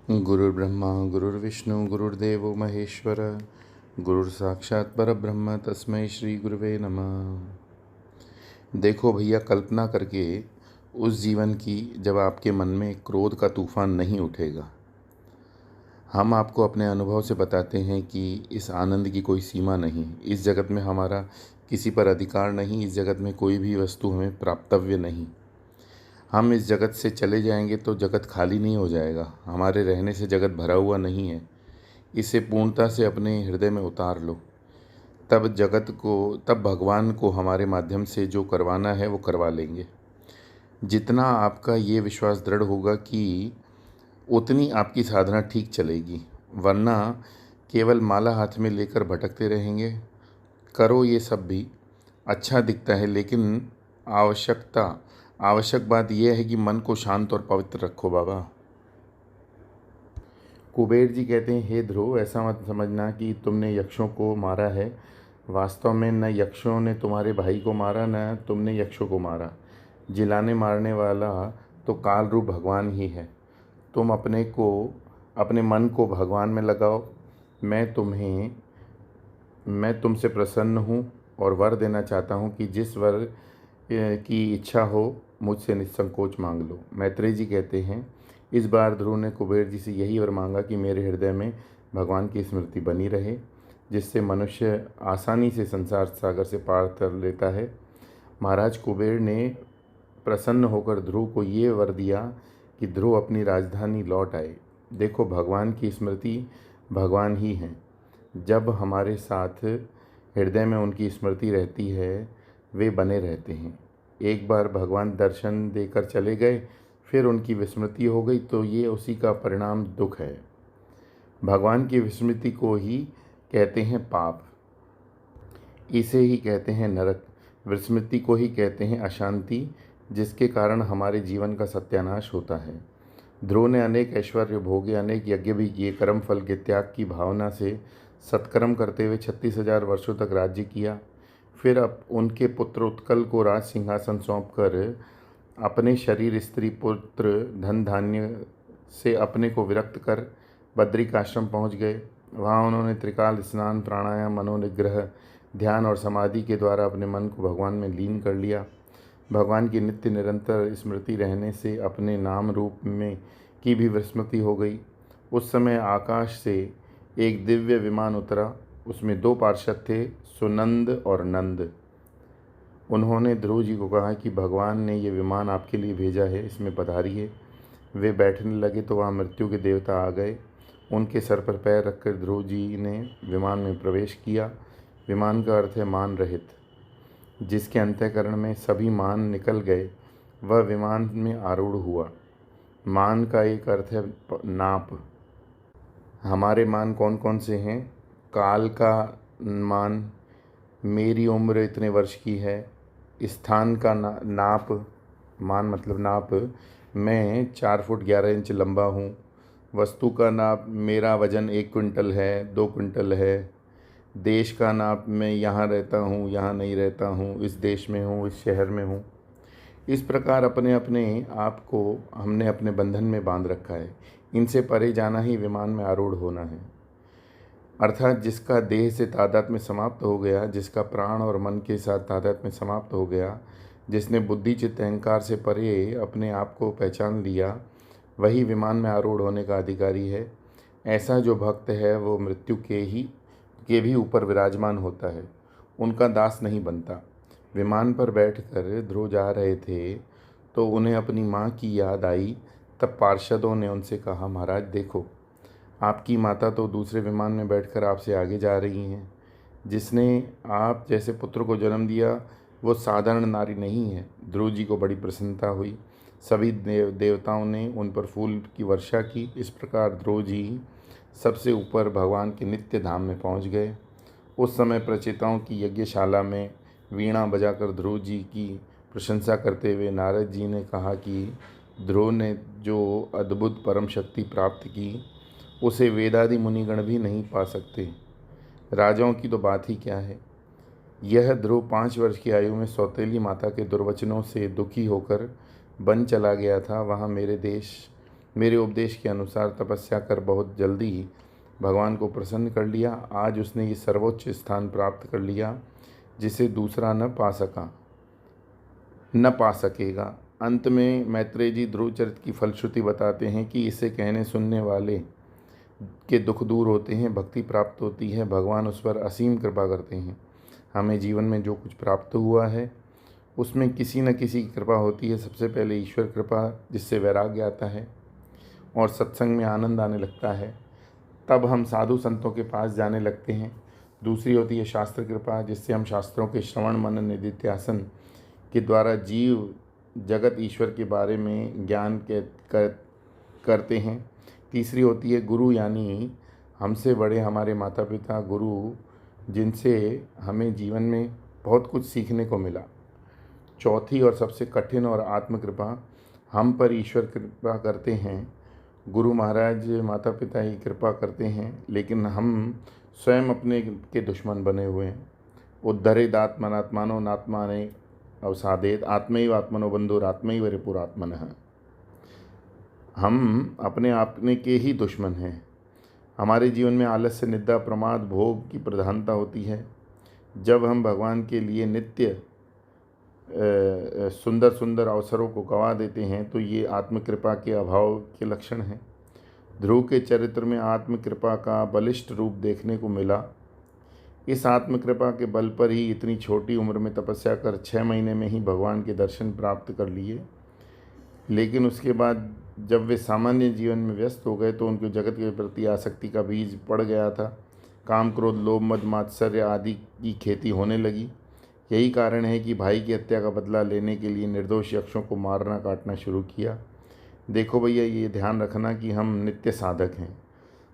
गुरुर्ब्रह्मा गुरुर्विष्णु गुरुर्देवो महेश्वर गुरुर्साक्षात् परब्रह्म तस्मै श्री गुरुवे नमः। देखो भैया, कल्पना करके उस जीवन की जब आपके मन में क्रोध का तूफान नहीं उठेगा। हम आपको अपने अनुभव से बताते हैं कि इस आनंद की कोई सीमा नहीं। इस जगत में हमारा किसी पर अधिकार नहीं। इस जगत में कोई भी वस्तु हमें प्राप्तव्य नहीं। हम इस जगत से चले जाएंगे तो जगत खाली नहीं हो जाएगा। हमारे रहने से जगत भरा हुआ नहीं है। इसे पूर्णता से अपने हृदय में उतार लो। तब भगवान को हमारे माध्यम से जो करवाना है वो करवा लेंगे। जितना आपका ये विश्वास दृढ़ होगा कि उतनी आपकी साधना ठीक चलेगी, वरना केवल माला हाथ में लेकर भटकते रहेंगे। करो ये सब भी अच्छा दिखता है, लेकिन आवश्यक बात यह है कि मन को शांत और पवित्र रखो बाबा। कुबेर जी कहते हैं, हे ध्रुव, ऐसा मत समझना कि तुमने यक्षों को मारा है। वास्तव में न यक्षों ने तुम्हारे भाई को मारा, न तुमने यक्षों को मारा। जिलाने मारने वाला तो काल रूप भगवान ही है। तुम अपने मन को भगवान में लगाओ। मैं तुमसे प्रसन्न हूँ और वर देना चाहता हूँ कि जिस वर की इच्छा हो मुझसे निसंकोच मांग लो। मैत्रेय जी कहते हैं, इस बार ध्रुव ने कुबेर जी से यही वर मांगा कि मेरे हृदय में भगवान की स्मृति बनी रहे, जिससे मनुष्य आसानी से संसार सागर से पार कर लेता है। महाराज कुबेर ने प्रसन्न होकर ध्रुव को ये वर दिया कि ध्रुव अपनी राजधानी लौट आए। देखो, भगवान की स्मृति भगवान ही हैं। जब हमारे साथ हृदय में उनकी स्मृति रहती है, वे बने रहते हैं। एक बार भगवान दर्शन देकर चले गए, फिर उनकी विस्मृति हो गई तो ये उसी का परिणाम दुख है। भगवान की विस्मृति को ही कहते हैं पाप, इसे ही कहते हैं नरक। विस्मृति को ही कहते हैं अशांति, जिसके कारण हमारे जीवन का सत्यानाश होता है। ध्रुव ने अनेक ऐश्वर्य भोगे, अनेक यज्ञ भी किए। कर्म फल के त्याग की भावना से सत्कर्म करते हुए 36,000 वर्षों तक राज्य किया। फिर अब उनके पुत्र उत्कल को राज सिंहासन सौंपकर अपने शरीर, स्त्री, पुत्र, धन धान्य से अपने को विरक्त कर बद्रिक आश्रम पहुँच गए। वहाँ उन्होंने त्रिकाल स्नान, प्राणायाम, मनोनिग्रह, ध्यान और समाधि के द्वारा अपने मन को भगवान में लीन कर लिया। भगवान की नित्य निरंतर स्मृति रहने से अपने नाम रूप में की भी विस्मृति हो गई। उस समय आकाश से एक दिव्य विमान उतरा। उसमें 2 पार्षद थे, सुनंद और नंद। उन्होंने ध्रुव जी को कहा कि भगवान ने ये विमान आपके लिए भेजा है, इसमें पधारिए। वे बैठने लगे तो वहाँ मृत्यु के देवता आ गए। उनके सर पर पैर रखकर ध्रुव जी ने विमान में प्रवेश किया। विमान का अर्थ है मान रहित। जिसके अंतःकरण में सभी मान निकल गए, वह विमान में आरूढ़ हुआ। मान का एक अर्थ है नाप। हमारे मान कौन कौन से हैं? काल का मान, मेरी उम्र इतने वर्ष की है। स्थान का नाप, मान मतलब नाप, मैं 4 फुट 11 इंच लंबा हूँ। वस्तु का नाप, मेरा वजन 1 क्विंटल है, 2 क्विंटल है। देश का नाप, मैं यहाँ रहता हूँ, यहाँ नहीं रहता हूँ, इस देश में हूँ, इस शहर में हूँ। इस प्रकार अपने अपने आप को हमने अपने बंधन में बांध रखा है। इनसे परे जाना ही विमान में आरूढ़ होना है। अर्थात जिसका देह से तादात्म्य समाप्त हो गया, जिसका प्राण और मन के साथ तादात्म्य समाप्त हो गया, जिसने बुद्धि चित्त अहंकार से परे अपने आप को पहचान लिया, वही विमान में आरूढ़ होने का अधिकारी है। ऐसा जो भक्त है वो मृत्यु के भी ऊपर विराजमान होता है, उनका दास नहीं बनता। विमान पर बैठकर ध्रुव जा रहे थे तो उन्हें अपनी माँ की याद आई। तब पार्षदों ने उनसे कहा, महाराज देखो, आपकी माता तो दूसरे विमान में बैठकर आपसे आगे जा रही हैं। जिसने आप जैसे पुत्र को जन्म दिया वो साधारण नारी नहीं है। ध्रुव जी को बड़ी प्रसन्नता हुई। सभी देवताओं ने उन पर फूल की वर्षा की। इस प्रकार ध्रुव जी सबसे ऊपर भगवान के नित्य धाम में पहुंच गए। उस समय प्रचेताओं की यज्ञशाला में वीणा बजाकर ध्रुव जी की प्रशंसा करते हुए नारद जी ने कहा कि ध्रुव ने जो अद्भुत परम शक्ति प्राप्त की, उसे वेदादि मुनिगण भी नहीं पा सकते। राजाओं की तो बात ही क्या है। यह ध्रुव 5 वर्ष की आयु में सौतेली माता के दुर्वचनों से दुखी होकर वन चला गया था। वहाँ मेरे उपदेश के अनुसार तपस्या कर बहुत जल्दी ही भगवान को प्रसन्न कर लिया। आज उसने ये सर्वोच्च स्थान प्राप्त कर लिया जिसे दूसरा न पा सकेगा। अंत में मैत्रेय जी ध्रुव चरित्र की फलश्रुति बताते हैं कि इसे कहने सुनने वाले के दुख दूर होते हैं, भक्ति प्राप्त होती है, भगवान उस पर असीम कृपा करते हैं। हमें जीवन में जो कुछ प्राप्त हुआ है उसमें किसी न किसी की कृपा होती है। सबसे पहले ईश्वर कृपा, जिससे वैराग्य आता है और सत्संग में आनंद आने लगता है, तब हम साधु संतों के पास जाने लगते हैं। दूसरी होती है शास्त्र कृपा, जिससे हम शास्त्रों के श्रवण मनन निधिध्यासन के द्वारा जीव जगत ईश्वर के बारे में ज्ञान करते हैं। तीसरी होती है गुरु, यानी हमसे बड़े हमारे माता पिता गुरु, जिनसे हमें जीवन में बहुत कुछ सीखने को मिला। चौथी और सबसे कठिन और आत्मकृपा, हम पर ईश्वर कृपा करते हैं। गुरु महाराज माता पिता ही कृपा करते हैं, लेकिन हम स्वयं अपने के दुश्मन बने हुए हैं। उद्धरेदात्मनात्मानो नात्माने अवसादेत आत्मैव आत्मनो बंधुरात्मैव रिपुरात्मनः। हम अपने के ही दुश्मन हैं। हमारे जीवन में आलस्य, निद्रा, प्रमाद, भोग की प्रधानता होती है। जब हम भगवान के लिए नित्य सुंदर सुंदर अवसरों को गंवा देते हैं तो ये आत्मकृपा के अभाव के लक्षण हैं। ध्रुव के चरित्र में आत्मकृपा का बलिष्ठ रूप देखने को मिला। इस आत्मकृपा के बल पर ही इतनी छोटी उम्र में तपस्या कर 6 महीने में ही भगवान के दर्शन प्राप्त कर लिए। लेकिन उसके बाद जब वे सामान्य जीवन में व्यस्त हो गए तो उनके जगत के प्रति आसक्ति का बीज पड़ गया था। काम, क्रोध, लोभ, मद, मात्सर्य आदि की खेती होने लगी। यही कारण है कि भाई की हत्या का बदला लेने के लिए निर्दोष यक्षों को मारना काटना शुरू किया। देखो भैया, ये ध्यान रखना कि हम नित्य साधक हैं।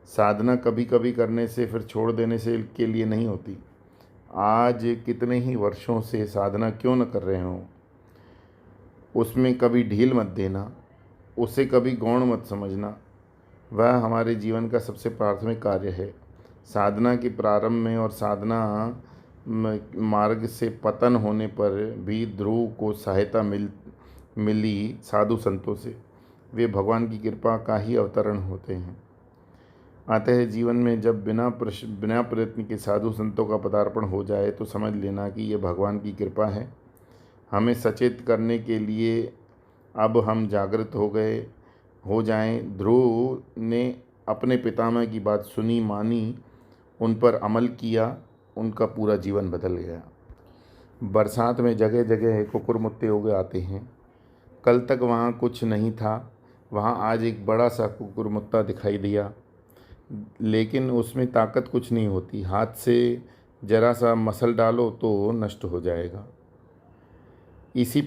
साधना कभी कभी करने से फिर छोड़ देने से के लिए नहीं होती। आज कितने ही वर्षों से साधना क्यों न कर रहे हो, उसमें कभी ढील मत देना, उसे कभी गौण मत समझना। वह हमारे जीवन का सबसे प्राथमिक कार्य है। साधना के प्रारंभ में और साधना मार्ग से पतन होने पर भी ध्रुव को सहायता मिली साधु संतों से। वे भगवान की कृपा का ही अवतरण होते हैं। अतः जीवन में जब बिना प्रयत्न के साधु संतों का पदार्पण हो जाए तो समझ लेना कि ये भगवान की कृपा है। हमें सचेत करने के लिए अब हम जागृत हो जाएं। ध्रुव ने अपने पितामह की बात सुनी, मानी, उन पर अमल किया, उनका पूरा जीवन बदल गया। बरसात में जगह जगह कुकुरमुत्ते उग आते हैं। कल तक वहाँ कुछ नहीं था, वहाँ आज एक बड़ा सा कुकुरमुत्ता दिखाई दिया, लेकिन उसमें ताकत कुछ नहीं होती। हाथ से जरा सा मसल डालो तो नष्ट हो जाएगा। इसी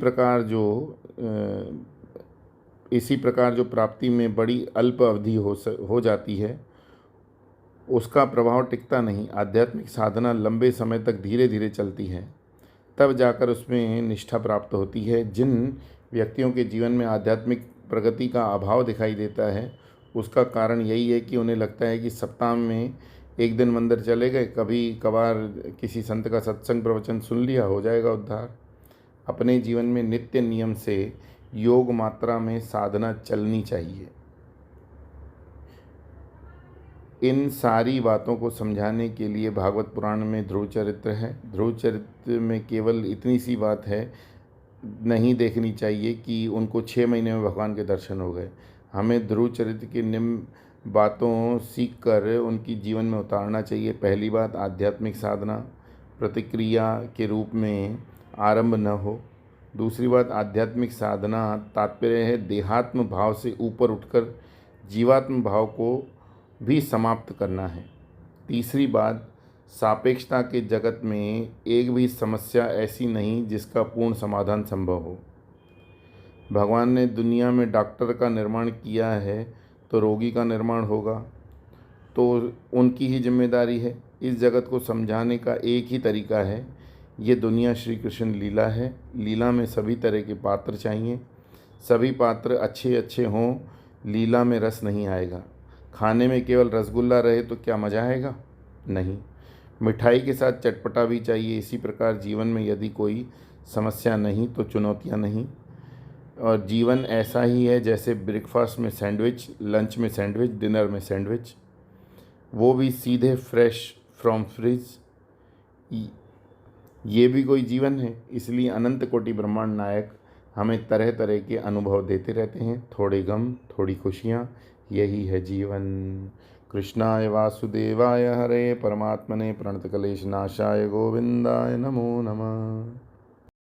प्रकार जो प्राप्ति में बड़ी अल्प अवधि हो जाती है, उसका प्रभाव टिकता नहीं। आध्यात्मिक साधना लंबे समय तक धीरे धीरे चलती है, तब जाकर उसमें निष्ठा प्राप्त होती है। जिन व्यक्तियों के जीवन में आध्यात्मिक प्रगति का अभाव दिखाई देता है, उसका कारण यही है कि उन्हें लगता है कि सप्ताह में एक दिन मंदिर चले गए, कभी कभार किसी संत का सत्संग प्रवचन सुन लिया, हो जाएगा उद्धार। अपने जीवन में नित्य नियम से योग मात्रा में साधना चलनी चाहिए। इन सारी बातों को समझाने के लिए भागवत पुराण में ध्रुव चरित्र है। ध्रुव चरित्र में केवल इतनी सी बात है, नहीं देखनी चाहिए कि उनको 6 महीने में भगवान के दर्शन हो गए। हमें ध्रुव चरित्र की निम्न बातों सीख कर उनकी जीवन में उतारना चाहिए। पहली बात, आध्यात्मिक साधना प्रतिक्रिया के रूप में आरंभ न हो। दूसरी बात, आध्यात्मिक साधना तात्पर्य है देहात्म भाव से ऊपर उठकर जीवात्म भाव को भी समाप्त करना है। तीसरी बात, सापेक्षता के जगत में एक भी समस्या ऐसी नहीं जिसका पूर्ण समाधान संभव हो। भगवान ने दुनिया में डॉक्टर का निर्माण किया है तो रोगी का निर्माण होगा, तो उनकी ही जिम्मेदारी है। इस जगत को समझाने का एक ही तरीका है, ये दुनिया श्री कृष्ण लीला है। लीला में सभी तरह के पात्र चाहिए, सभी पात्र अच्छे अच्छे हों, लीला में रस नहीं आएगा। खाने में केवल रसगुल्ला रहे तो क्या मज़ा आएगा? नहीं, मिठाई के साथ चटपटा भी चाहिए। इसी प्रकार जीवन में यदि कोई समस्या नहीं तो चुनौतियाँ नहीं। और जीवन ऐसा ही है जैसे ब्रेकफास्ट में सैंडविच, लंच में सैंडविच, डिनर में सैंडविच, वो भी सीधे फ्रेश फ्रॉम फ्रिज। ये भी कोई जीवन है। इसलिए अनंत कोटि ब्रह्मांड नायक हमें तरह तरह के अनुभव देते रहते हैं, थोड़े गम थोड़ी खुशियाँ, यही है जीवन। कृष्णाय वासुदेवाय हरे परमात्मने प्रणतक्लेश नाशाय गोविंदाय नमो नमः।